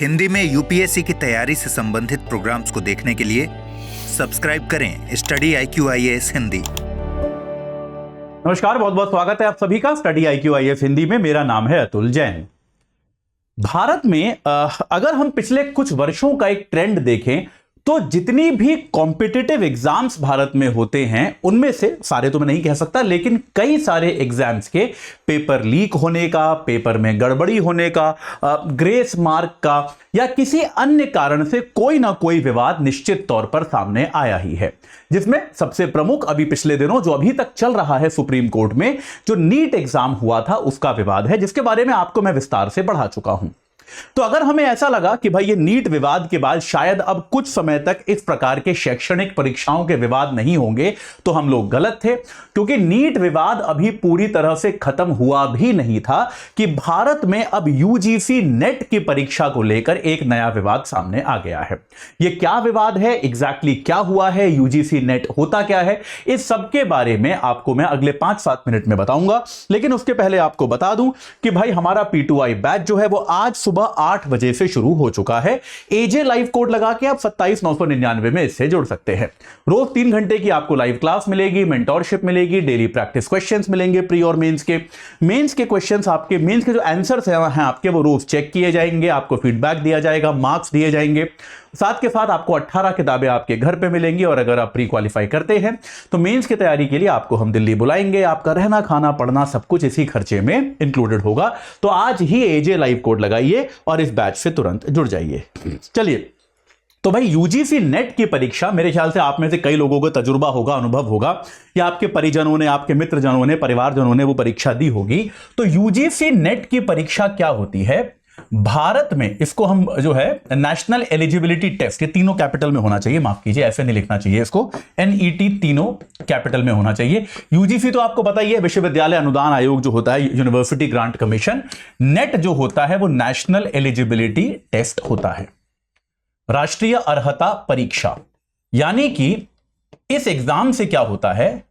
हिंदी में यूपीएससी की तैयारी से संबंधित प्रोग्राम्स को देखने के लिए सब्सक्राइब करें स्टडी IQ IAS हिंदी। नमस्कार, बहुत बहुत स्वागत है आप सभी का स्टडी IQ IAS हिंदी में। मेरा नाम है अतुल जैन। भारत में अगर हम पिछले कुछ वर्षों का एक ट्रेंड देखें तो जितनी भी कॉम्पिटिटिव एग्जाम्स भारत में होते हैं उनमें से, सारे तो मैं नहीं कह सकता, लेकिन कई सारे एग्जाम्स के पेपर लीक होने का, पेपर में गड़बड़ी होने का, ग्रेस मार्क का या किसी अन्य कारण से कोई ना कोई विवाद निश्चित तौर पर सामने आया ही है। जिसमें सबसे प्रमुख अभी पिछले दिनों जो अभी तक चल रहा है सुप्रीम कोर्ट में, जो नीट एग्जाम हुआ था उसका विवाद है, जिसके बारे में आपको मैं विस्तार से पढ़ा चुका हूं। तो अगर हमें ऐसा लगा कि भाई ये नीट विवाद के बाद शायद अब कुछ समय तक इस प्रकार के शैक्षणिक परीक्षाओं के विवाद नहीं होंगे, तो हम लोग गलत थे। क्योंकि नीट विवाद अभी पूरी तरह से खत्म हुआ भी नहीं था कि भारत में अब यूजीसी नेट की परीक्षा को लेकर एक नया विवाद सामने आ गया है। ये क्या विवाद है, एग्जैक्टली क्या हुआ है, यूजीसी नेट होता क्या है, इस सब के बारे में आपको मैं अगले 5-7 मिनट में बताऊंगा। लेकिन उसके पहले आपको बता दूं कि भाई हमारा P2I बैच जो है वो आज सुबह 8 बजे से शुरू हो चुका है। एजे लाइव कोड लगा के आप 27,999 में इससे जुड़ सकते हैं। रोज 3 घंटे की आपको लाइव क्लास मिलेगी, मेंटोरशिप मिलेगी, डेली प्रैक्टिस क्वेश्चंस मिलेंगे प्री और मेंस के क्वेश्चंस, आपके मेंस के जो आंसर्स हैं आपके वो रोज चेक किए जाएंगे, आपको फीडबैक दिया जाएगा, मार्क्स दिए जाएंगे। साथ के साथ आपको 18 किताबें आपके घर पे मिलेंगी और अगर आप प्री क्वालिफाई करते हैं तो मेंस की तैयारी के लिए आपको हम दिल्ली बुलाएंगे। आपका रहना, खाना, पढ़ना सब कुछ इसी खर्चे में इंक्लूडेड होगा। तो आज ही एजे लाइव कोड लगाइए और इस बैच से तुरंत जुड़ जाइए। चलिए, तो भाई यूजीसी नेट की परीक्षा, मेरे ख्याल से आप में से कई लोगों को तजुर्बा होगा, अनुभव होगा, या आपके परिजनों ने, आपके मित्रजनों ने, परिवारजनों ने वो परीक्षा दी होगी। तो यूजीसी नेट की परीक्षा क्या होती है भारत में, इसको हम जो है नेशनल एलिजिबिलिटी टेस्ट, ये तीनों कैपिटल में होना चाहिए, माफ कीजिए ऐसे नहीं लिखना चाहिए इसको, NET तीनों कैपिटल में होना चाहिए। यूजीसी तो आपको पता ही है, विश्वविद्यालय अनुदान आयोग जो होता है, यूनिवर्सिटी ग्रांट कमीशन। नेट जो होता है वो नेशनल एलिजिबिलिटी टेस्ट होता है, राष्ट्रीय अर्हता परीक्षा। यानी कि इस एग्जाम से क्या होता है,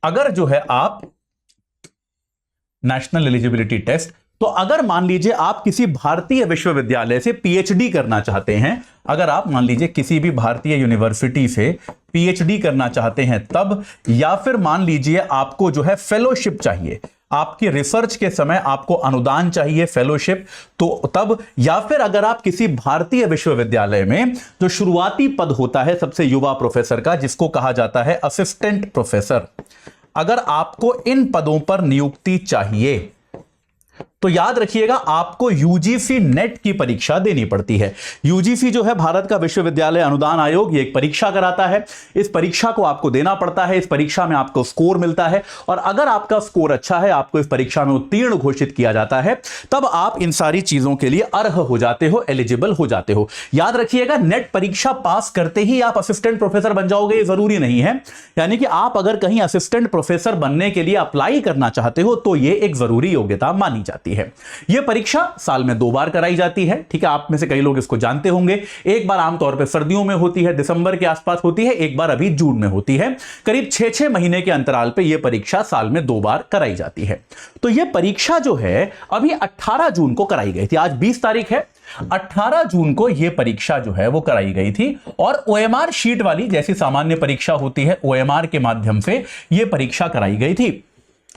अगर जो है आप नेशनल एलिजिबिलिटी टेस्ट, तो अगर मान लीजिए आप किसी भारतीय विश्वविद्यालय से PhD करना चाहते हैं, अगर आप मान लीजिए किसी भी भारतीय यूनिवर्सिटी से PhD करना चाहते हैं तब, या फिर मान लीजिए आपको जो है फेलोशिप चाहिए, आपकी रिसर्च के समय आपको अनुदान चाहिए, फेलोशिप, तो तब, या फिर अगर आप किसी भारतीय विश्वविद्यालय में जो शुरुआती पद होता है सबसे युवा प्रोफेसर का, जिसको कहा जाता है असिस्टेंट प्रोफेसर, अगर आपको इन पदों पर नियुक्ति चाहिए तो याद रखिएगा आपको यूजीसी नेट की परीक्षा देनी पड़ती है। यूजीसी जो है भारत का विश्वविद्यालय अनुदान आयोग, ये एक परीक्षा कराता है। इस परीक्षा को आपको देना पड़ता है, इस परीक्षा में आपको स्कोर मिलता है और अगर आपका स्कोर अच्छा है, आपको इस परीक्षा में उत्तीर्ण घोषित किया जाता है, तब आप इन सारी चीजों के लिए अर्ह हो जाते हो, एलिजिबल हो जाते हो। याद रखिएगा नेट परीक्षा पास करते ही आप असिस्टेंट प्रोफेसर बन जाओगे, ये जरूरी नहीं है। यानी कि आप अगर कहीं असिस्टेंट प्रोफेसर बनने के लिए अप्लाई करना चाहते हो तो यह एक जरूरी योग्यता मानी जाती है। यह परीक्षा साल में 2 बार कराई जाती है, ठीक है, आप में से कई लोग इसको जानते होंगे। एक बार आमतौर पर सर्दियों में होती है, दिसंबर के आसपास होती है, एक बार अभी जून में होती है। करीब 6-6 महीने के अंतराल पे यह परीक्षा साल में 2 बार कराई जाती है। तो यह परीक्षा जो है अभी 18 जून को कराई गई थी, आज 20 तारीख है, 18 जून को यह परीक्षा जो है वो कराई गई थी और OMR शीट वाली, जैसी सामान्य परीक्षा होती है, OMR के माध्यम से यह परीक्षा कराई गई थी।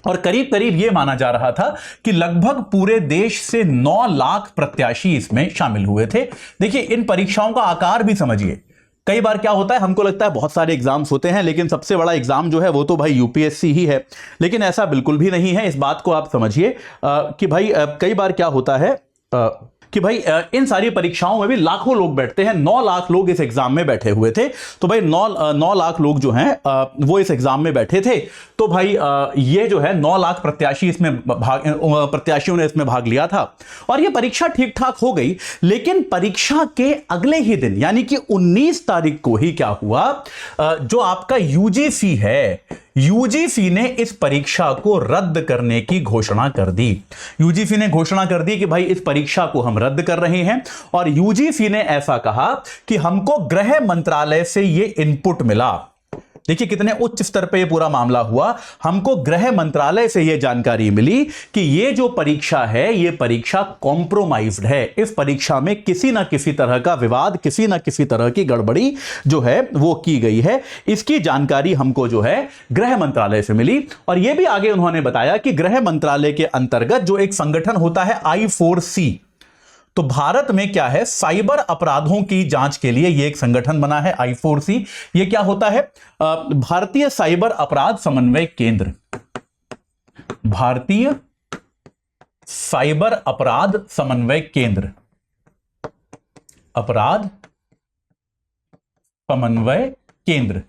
और करीब करीब यह माना जा रहा था कि लगभग पूरे देश से 9 लाख प्रत्याशी इसमें शामिल हुए थे। देखिए, इन परीक्षाओं का आकार भी समझिए। कई बार क्या होता है, हमको लगता है बहुत सारे एग्जाम्स होते हैं, लेकिन सबसे बड़ा एग्जाम जो है वो तो भाई यूपीएससी ही है। लेकिन ऐसा बिल्कुल भी नहीं है। इस बात को आप समझिए कि भाई कई बार क्या होता है कि भाई इन सारी परीक्षाओं में भी लाखों लोग बैठते हैं। 9 लाख लोग इस एग्जाम में बैठे हुए थे। तो भाई 9 लाख लोग जो हैं वो इस एग्जाम में बैठे थे। तो भाई ये जो है 9 लाख प्रत्याशियों ने इसमें भाग लिया था और ये परीक्षा ठीक ठाक हो गई। लेकिन परीक्षा के अगले ही दिन यानी कि 19 तारीख को ही क्या हुआ, जो आपका यूजीसी है, यूजीसी ने इस परीक्षा को रद्द करने की घोषणा कर दी। यूजीसी ने घोषणा कर दी कि भाई इस परीक्षा को हम रद्द कर रहे हैं और यूजीसी ने ऐसा कहा कि हमको गृह मंत्रालय से यह इनपुट मिला देखिए कितने उच्च स्तर पे ये पूरा मामला हुआ। हमको गृह मंत्रालय से ये जानकारी मिली कि ये जो परीक्षा है ये परीक्षा कॉम्प्रोमाइज्ड है। इस परीक्षा में किसी ना किसी तरह का विवाद, किसी ना किसी तरह की गड़बड़ी जो है वो की गई है। इसकी जानकारी हमको जो है गृह मंत्रालय से मिली। और ये भी आगे उन्होंने बताया कि गृह मंत्रालय के अंतर्गत जो एक संगठन होता है I4C, तो भारत में क्या है, साइबर अपराधों की जांच के लिए यह एक संगठन बना है I4C। यह क्या होता है? भारतीय साइबर अपराध समन्वय केंद्र। भारतीय साइबर अपराध समन्वय केंद्र, अपराध समन्वय केंद्र,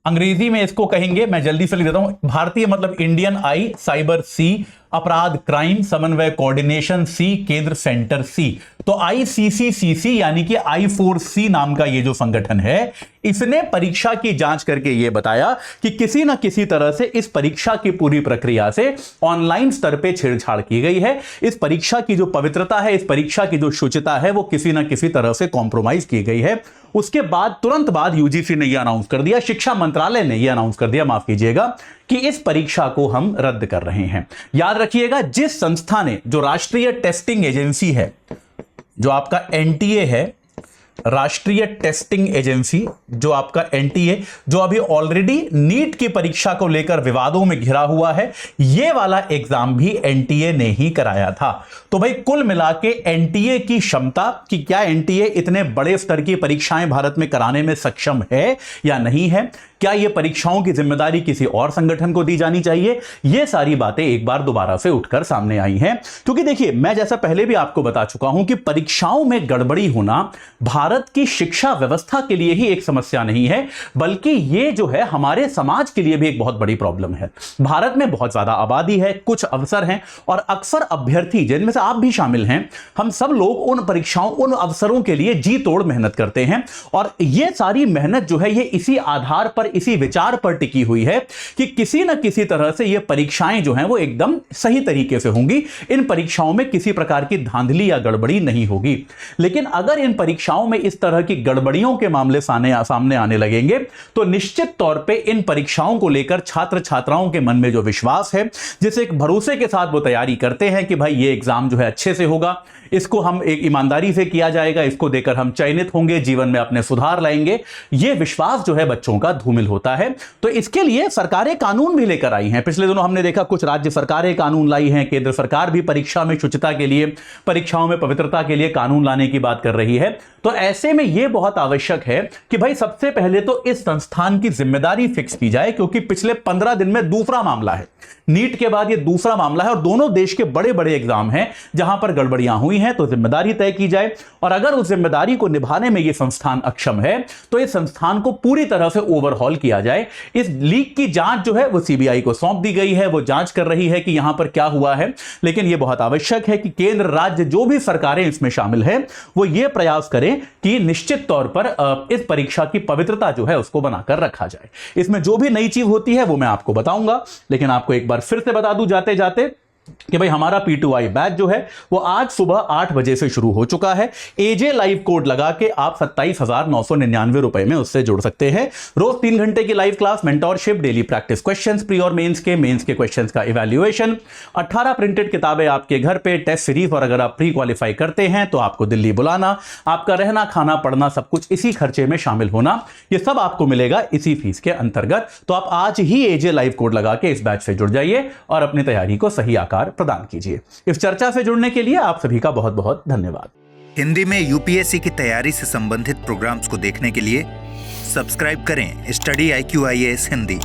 अंग्रेजी में इसको कहेंगे, मैं जल्दी से लिख देता हूं। भारतीय मतलब इंडियन I, साइबर C, अपराध क्राइम समन्वय कोऑर्डिनेशन C, केंद्र सेंटर C। तो ICCCC यानी कि I4C नाम का ये जो संगठन है, इसने परीक्षा की जांच करके ये बताया कि किसी ना किसी तरह से इस परीक्षा की पूरी प्रक्रिया से ऑनलाइन स्तर पे छेड़छाड़ की गई है। इस परीक्षा की जो पवित्रता है, इस परीक्षा की जो शुचिता है, वो किसी ना किसी तरह से कॉम्प्रोमाइज की गई है। उसके बाद तुरंत बाद यूजीसी ने यह अनाउंस कर दिया, शिक्षा मंत्रालय ने यह अनाउंस कर दिया, माफ कीजिएगा, कि इस परीक्षा को हम रद्द कर रहे हैं। याद रखिएगा, जिस संस्था ने, जो राष्ट्रीय टेस्टिंग एजेंसी है, जो आपका एनटीए है, राष्ट्रीय टेस्टिंग एजेंसी, जो आपका एनटीए, जो अभी ऑलरेडी नीट की परीक्षा को लेकर विवादों में घिरा हुआ है, यह वाला एग्जाम भी एनटीए ने ही कराया था। तो भाई कुल मिला के एनटीए की क्षमता, कि क्या एनटीए इतने बड़े स्तर की परीक्षाएं भारत में कराने में सक्षम है या नहीं है, क्या यह परीक्षाओं की जिम्मेदारी किसी और संगठन को दी जानी चाहिए, यह सारी बातें एक बार दोबारा से उठकर सामने आई हैं। क्योंकि देखिए, मैं जैसा पहले भी आपको बता चुका हूं कि परीक्षाओं में गड़बड़ी होना भारत की शिक्षा व्यवस्था के लिए ही एक समस्या नहीं है, बल्कि यह जो है हमारे समाज के लिए भी एक बहुत बड़ी प्रॉब्लम है। भारत में बहुत ज्यादा आबादी है, कुछ अवसर हैं, और अक्सर अभ्यर्थी, जिनमें से आप भी शामिल हैं, हम सब लोग उन परीक्षाओं, उन अवसरों के लिए जी तोड़ मेहनत करते हैं। और यह सारी मेहनत जो है, यह इसी आधार पर, इसी विचार पर टिकी हुई है कि किसी न किसी तरह से ये परीक्षाएं जो हैं वो एकदम सही तरीके से होंगी, इन परीक्षाओं में किसी प्रकार की धांधली या गड़बड़ी नहीं होगी। लेकिन अगर इन परीक्षाओं में इस तरह की गड़बड़ियों के मामले सामने आने लगेंगे, तो निश्चित तौर पे इन परीक्षाओं को लेकर छात्र छात्राओं के मन में जो विश्वास है, जिस एक भरोसे के साथ वो तैयारी करते हैं कि भाई ये एग्जाम जो है अच्छे से होगा, इसको हम एक ईमानदारी से किया जाएगा, इसको देकर हम चयनित होंगे, जीवन में अपने सुधार लाएंगे, ये विश्वास जो है बच्चों का धूमिल होता है। तो इसके लिए सरकारें कानून भी लेकर आई हैं। पिछले दिनों हमने देखा कुछ राज्य सरकारें कानून लाई हैं, केंद्र सरकार भी परीक्षा में शुचिता के लिए, परीक्षाओं में पवित्रता के लिए कानून लाने की बात कर रही है। तो ऐसे में यह बहुत आवश्यक है कि भाई सबसे पहले तो इस संस्थान की जिम्मेदारी फिक्स की जाए, क्योंकि पिछले 15 दिन में दूसरा मामला है, नीट के बाद यह दूसरा मामला है, और दोनों देश के बड़े बड़े एग्जाम हैं जहां पर गड़बड़ियां हुई हैं। तो जिम्मेदारी तय की जाए, और अगर उस जिम्मेदारी को निभाने में यह संस्थान अक्षम है, तो इस संस्थान को पूरी तरह से ओवरहॉल किया जाए। इस लीक की जांच जो है वो सीबीआई को सौंप दी गई है, वो जांच कर रही है कि यहां पर क्या हुआ है। लेकिन यह बहुत आवश्यक है कि केंद्र, राज्य, जो भी सरकारें इसमें शामिल है, वो ये प्रयास करें कि निश्चित तौर पर इस परीक्षा की पवित्रता जो है उसको बनाकर रखा जाए। इसमें जो भी नई चीज होती है वो मैं आपको बताऊंगा, लेकिन आपको एक बार फिर से बता दूं जाते जाते कि भाई हमारा P2I बैच जो है वो आज सुबह 8 बजे से शुरू हो चुका है। AJ लाइव कोड लगा के आप 27,999 रुपए में उससे जुड़ सकते हैं। रोज 3 घंटे की live class, mentorship, daily practice questions, pre और मेंस के क्वेश्चंस का इवैल्यूएशन, 18 प्रिंटेड किताबें आपके घर पे, टेस्ट सीरीज, और अगर आप प्री क्वालिफाई करते हैं तो आपको दिल्ली बुलाना, आपका रहना, खाना, पढ़ना, सब कुछ इसी खर्चे में शामिल होना, ये सब आपको मिलेगा इसी फीस के अंतर्गत। तो आप आज ही AJ लाइव कोड लगा के इस बैच से जुड़ जाइए और अपनी तैयारी को सही आकार प्रदान कीजिए। इस चर्चा से जुड़ने के लिए आप सभी का बहुत बहुत धन्यवाद। हिंदी में यूपीएससी की तैयारी से संबंधित प्रोग्राम्स को देखने के लिए सब्सक्राइब करें स्टडी IQ IAS हिंदी।